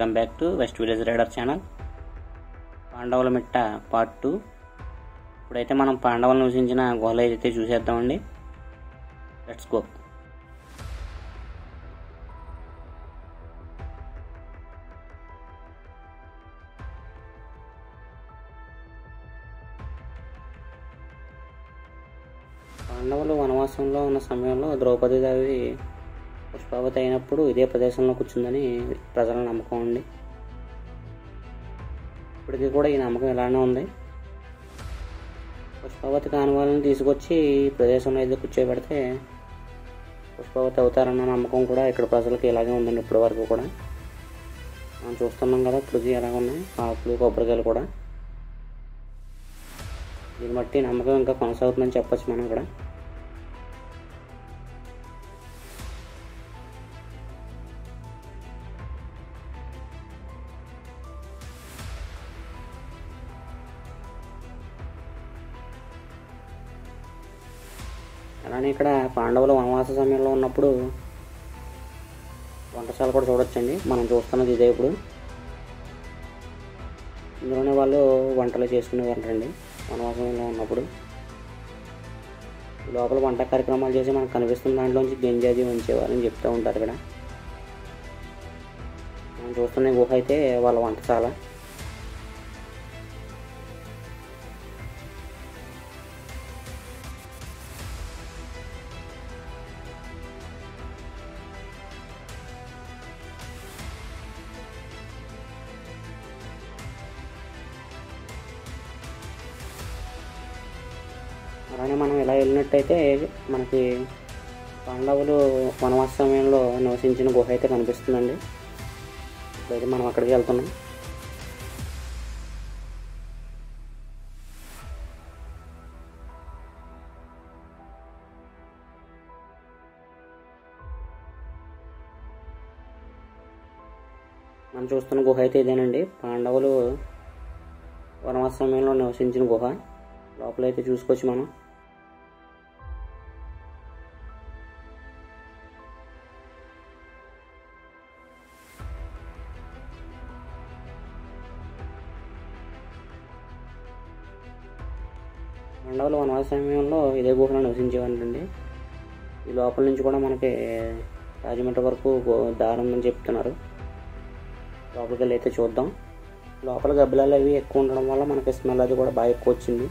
Welcome back to west village rider channel. పాండవుల మిట్ట part 2. ఇప్పుడైతే మనం పాండవులు నివసించిన గుహలు అయితే చూసేద్దామండి. Let's go. పాండవులు వనవాసంలో ఉన్న సమయంలో ద్రౌపదీదేవి పుష్పావతి అయినప్పుడు ఇదే ప్రదేశంలో కూర్చుందని ప్రజల నమ్మకం అండి. ఇప్పటికీ కూడా ఈ నమ్మకం ఇలానే ఉంది. పుష్పావతి కానువాలను తీసుకొచ్చి ఈ ప్రదేశంలో అయితే కూర్చోబెడితే పుష్పావతి అవుతారన్న నమ్మకం కూడా ఇక్కడ ప్రజలకి ఇలాగే ఉందండి. ఇప్పటి వరకు కూడా మనం చూస్తున్నాం కదా, ఇప్పటికీ ఎలాగ ఉన్నాయి ఆకులు కొబ్బరికాయలు కూడా. దీన్ని బట్టి నమ్మకం ఇంకా కొనసాగుతుందని చెప్పచ్చు మనం ఇక్కడ. అలానే ఇక్కడ పాండవులు వనవాస సమయంలో ఉన్నప్పుడు వంటశాల కూడా చూడొచ్చండి. మనం చూస్తున్నది ఇదే. ఇప్పుడు ఇందులోనే వాళ్ళు వంటలు చేసుకునేవారంటండి వనవాసంలో ఉన్నప్పుడు. లోపల వంట కార్యక్రమాలు చేసి మనకు కనిపిస్తున్న దాంట్లోంచి గంజాది ఉంచేవారని చెప్తూ ఉంటారు. ఇక్కడ మనం చూస్తున్న గుహ అయితే వాళ్ళ వంటశాల. అలానే మనం ఇలా వెళ్ళినట్టయితే మనకి పాండవులు వనవాస సమయంలో నివసించిన గుహ అయితే కనిపిస్తుందండి. ఇప్పుడైతే మనం అక్కడికి వెళ్తున్నాం. మనం చూస్తున్న గుహ అయితే ఇదేనండి, పాండవులు వనవాస సమయంలో నివసించిన గుహ. లోపలైతే చూసుకోవచ్చు మనం. పాండవులు వనవాస సమయంలో ఇదే గుహలో నివసించేవారండి. ఈ లోపల నుంచి కూడా మనకి రాజమండ్రి వరకు దారి ఉందని చెప్తున్నారు. లోపలికి వెళ్ళి అయితే చూద్దాం. లోపల గబ్బిలాలు అవి ఎక్కువ ఉండడం వల్ల మనకి స్మెల్ అది కూడా బాగా ఎక్కువ వచ్చింది.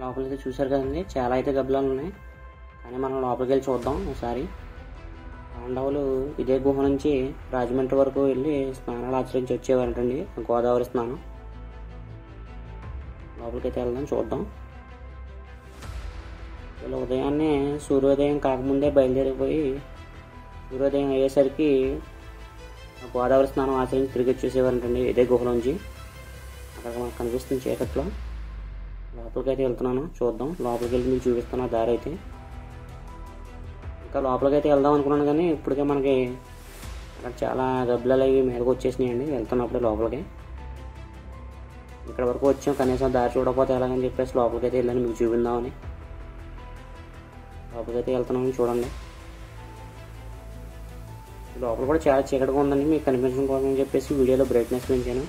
లోపలికి చూసారు కదండి, చాలా అయితే గబ్బిలాలు ఉన్నాయి. కానీ మనం లోపలికి వెళ్ళి చూద్దాం ఒకసారి. పాండవులు ఇదే గుహ నుంచి రాజమండ్రి వరకు వెళ్ళి స్నానాలు ఆచరించి వచ్చేవారంటండి, గోదావరి స్నానం. లోపలికి అయితే వెళ్దాం, చూద్దాం. వీళ్ళు ఉదయాన్నే సూర్యోదయం కాకముందే బయలుదేరిపోయి సూర్యోదయం అయ్యేసరికి గోదావరి స్నానం ఆచరించి తిరిగి వచ్చేసేవారంటండి ఇదే గుహలోంచి. అక్కడ మనకు కనిపిస్తుంది చీకట్లో. లోపలికి అయితే వెళ్తున్నాను, చూద్దాం. లోపలికి వెళ్ళి మీకు చూపిస్తున్నా దారి అయితే. ఇంకా లోపలికి అయితే వెళ్దాం అనుకున్నాను కానీ ఇప్పటికే మనకి అక్కడ చాలా గబ్బిలాలు అవి మీదకి వచ్చేసినాయండి. వెళ్తున్నప్పుడే లోపలికి ఇక్కడ వరకు వచ్చాం, కనీసం దారి చూడకపోతే ఎలాగని చెప్పేసి లోపలికి అయితే వెళ్ళాను మీకు చూపిందామని. లోపలికి అయితే వెళ్తున్నామని చూడండి. లోపల కూడా చాలా చీకటిగా ఉందండి, మీకు కనిపించడం కోసం అని చెప్పేసి వీడియోలో బ్రైట్నెస్ పెంచాను.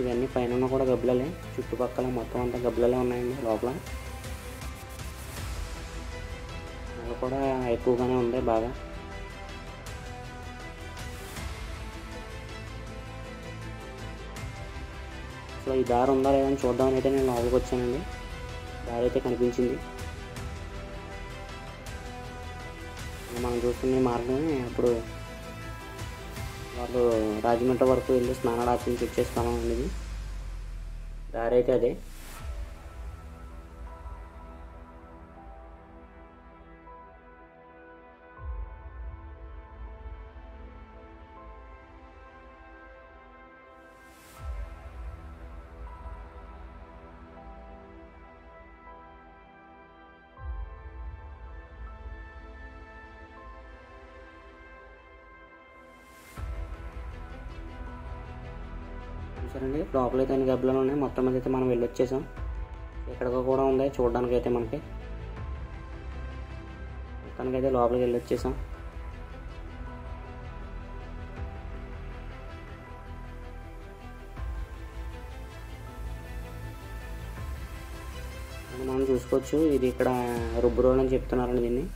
ఇవన్నీ పైన కూడా గబ్బలలే, చుట్టుపక్కల మొత్తం అంతా గబ్బలలే ఉన్నాయండి. లోపల అది కూడా ఎక్కువగానే ఉంది బాగా. అసలు ఈ దారి ఉందా లేదని చూద్దామని అయితే నేను లోపలికి వచ్చానండి. దారి అయితే కనిపించింది. మనం చూస్తున్న మార్గమే అప్పుడు వాళ్ళు రాజమండ్రి వరకు వెళ్ళి స్నానాలు ఆచరించి వచ్చే స్థలం అనేది. దారి అయితే అదే. చూసారండి, లోపలైతే అన్ని గబ్బలు ఉన్నాయి. మొత్తం మీద అయితే మనం వెళ్ళొచ్చేసాం. ఎక్కడికో కూడా ఉంది చూడడానికి అయితే మనకి. మొత్తానికైతే లోపలికి వెళ్ళొచ్చేసాం. మనం చూసుకోవచ్చు, ఇది ఇక్కడ రుబ్బు రోడ్ అని చెప్తున్నారండి దీన్ని.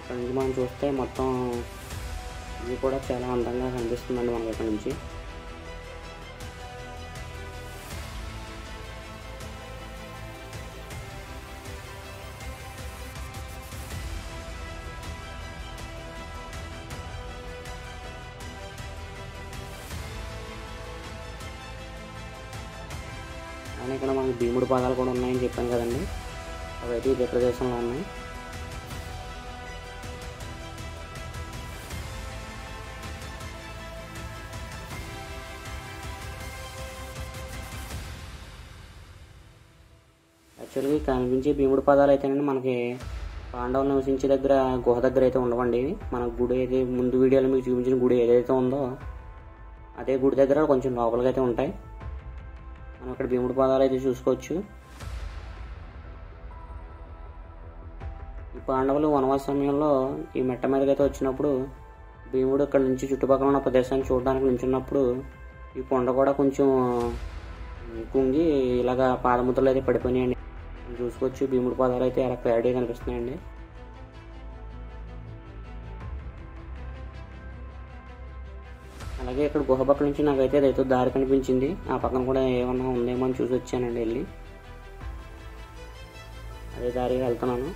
ఇక్కడ నుంచి మనం చూస్తే మొత్తం ఇది కూడా చాలా అందంగా కనిపిస్తుందండి మనకి ఇక్కడ నుంచి. కానీ ఇక్కడ మనకి భీముడి పాదాలు కూడా ఉన్నాయని చెప్పాను కదండి, అవైతే ఇదే ప్రదేశంలో ఉన్నాయి. యాక్చువల్గా కనిపించే భీముడి పాదాలు అయితేనండి మనకి పాండవులు నివసించే దగ్గర గుహ దగ్గర అయితే ఉండవండి. మన గుడి అయితే ముందు వీడియోలో మీకు చూపించిన గుడి ఏదైతే ఉందో అదే గుడి దగ్గర కొంచెం లోపలికి అయితే ఉంటాయి. మనం ఇక్కడ భీముడి పాదాలు అయితే చూసుకోవచ్చు. ఈ పాండవులు వనవాస సమయంలో ఈ మెట్ట మీదకి అయితే వచ్చినప్పుడు భీముడు ఇక్కడ నుంచి చుట్టుపక్కల ఉన్న ప్రదేశాన్ని చూడడానికి నించున్నప్పుడు ఈ కొండ కూడా కొంచెం కుంగి ఇలాగా పాదముద్రలు అయితే పడిపోయినాయండి. చూసుకోవచ్చు, భీముడి పాదాలు అయితే ఎలా క్లారిటీగా కనిపిస్తున్నాయండి. అలాగే ఇక్కడ గుహ పక్క నుంచి నాకైతే రైతు దారి కనిపించింది. ఆ పక్కన కూడా ఏమన్నా ఉందేమో అని చూసి వచ్చానండి. వెళ్ళి అదే దారిగా వెళ్తున్నాను.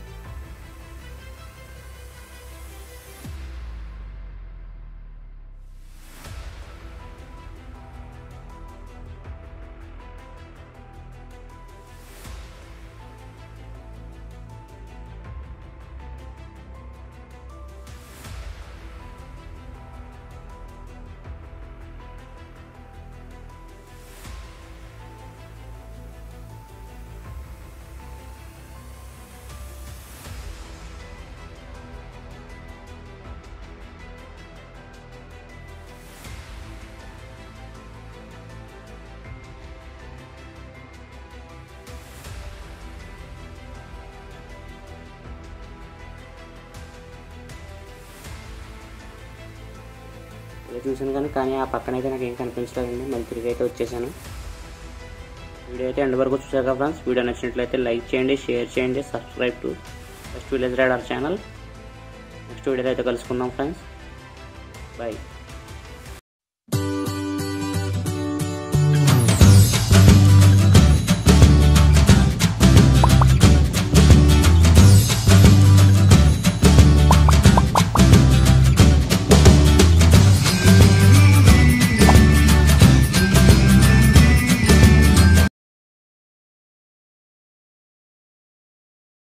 చూసాను కానీ ఆ పక్కన అయితే నాకు ఏం కనిపించలేదండి. మళ్ళీ తిరిగి అయితే వచ్చేసాను. వీడియో అయితే ఎండ్ వరకు చూసారు కదా ఫ్రెండ్స్. వీడియో నచ్చినట్లయితే లైక్ చేయండి, షేర్ చేయండి, subscribe to first village rider channel. Next వీడియోలో అయితే కలుసుకుందాం ఫ్రెండ్స్. బాయ్.